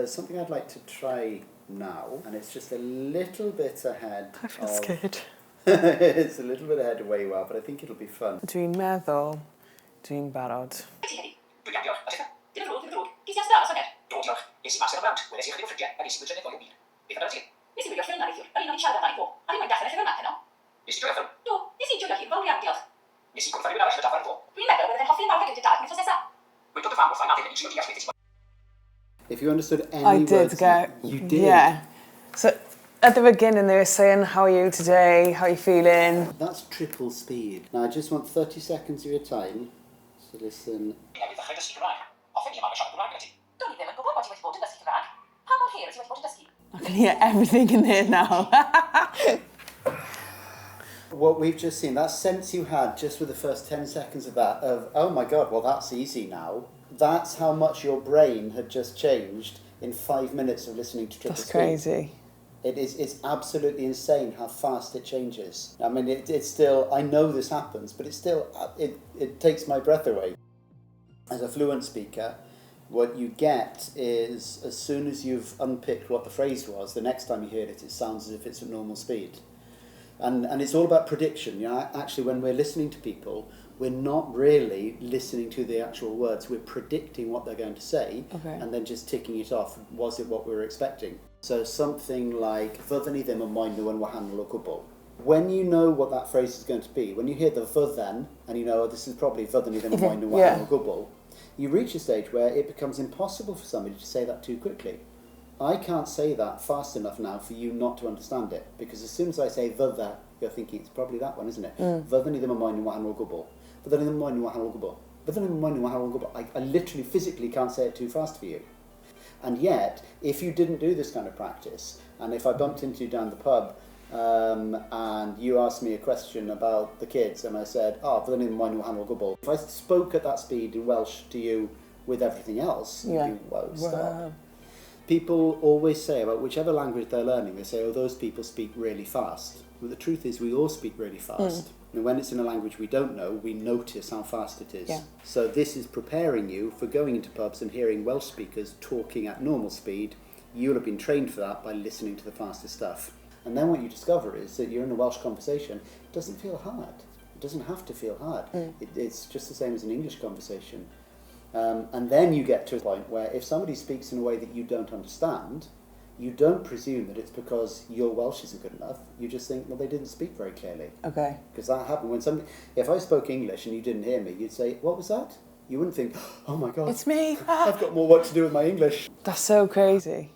there's something I'd like to try now, and it's just a little bit ahead. I feel scared. It's a little bit ahead of where you are, but I think it'll be fun. Dwi'n meddwl, dwi'n barod. Dwi'n iawn, diolch. Dim yn ddrwg. Ges i amser aros hanner? Do, diolch. Ges i master o brawd. Weles i chydig o ffrindiau, a ges i gwydred o'i byd. Beth amdano ti? Nes i wylio ffilm na neithiwr, yr un o'n i'n siarad amdano i bo. A ddim yn darllen y ffilm yma heno. Nes i joio ffilm? Do, nes i joio hi, fawr iawn, diolch. Nes i gwrdd rhywun arall yn y dafarn fo. Dwi'n meddwl byddai'n hoffi'n mawr gyda'r dad wythnos nesa. Wedodd y fam wrthai na ddim yn trio deall beth i. If you understood any words, you did. Yeah. So at the beginning they were saying, how are you today? How are you feeling? That's triple speed. Now I just want 30 seconds of your time. So listen. I can hear everything in there now. What we've just seen, that sense you had just with the first 10 seconds of that, of, oh my God, well that's easy now. That's how much your brain had just changed in 5 minutes of listening to triple speed. That's crazy. It's absolutely insane how fast it changes. I mean, it's still, I know this happens, but it's still, it takes my breath away. As a fluent speaker, what you get is, as soon as you've unpicked what the phrase was, the next time you hear it, it sounds as if it's at normal speed. And it's all about prediction. You know, actually, when we're listening to people, we're not really listening to the actual words. We're predicting what they're going to say, and then just ticking it off. Was it what we were expecting? So something like, fydden ni ddim yn moyn nhw yn wahanol o gwbl. When you know what that phrase is going to be, when you hear the fydden, and you know, this is probably fydden ni ddim yn moyn nhw wahanol o gwbl, you reach a stage where it becomes impossible for somebody to say that too quickly. I can't say that fast enough now for you not to understand it, because as soon as I say fydda, you're thinking it's probably that one, isn't it? Fydden ni ddim yn moyn nhw wahanol o gwbl. Fydden ni ddim yn moyn nhw wahanol o gwbl. Fydden ni ddim yn moyn nhw wahanol o gwbl. I literally physically can't say it too fast for you. And yet, if you didn't do this kind of practice, and if I bumped into you down the pub, and you asked me a question about the kids, and I said, fydden ni ddim yn moyn nhw wahanol o gwbl. If I spoke at that speed in Welsh to you with everything else, you'd be, whoa, stop. People always say about whichever language they're learning, they say, oh, those people speak really fast. But the truth is, we all speak really fast. And when it's in a language we don't know, we notice how fast it is. Yeah. So this is preparing you for going into pubs and hearing Welsh speakers talking at normal speed. You'll have been trained for that by listening to the fastest stuff. And then what you discover is that you're in a Welsh conversation. It doesn't feel hard. It doesn't have to feel hard. It's just the same as an English conversation. And then you get to a point where if somebody speaks in a way that you don't understand, you don't presume that it's because your Welsh isn't good enough. You just think, well, they didn't speak very clearly. Okay. Because that happened when somebody, if I spoke English and you didn't hear me, you'd say, what was that? You wouldn't think, oh my God. It's me. I've got more work to do with my English. That's so crazy.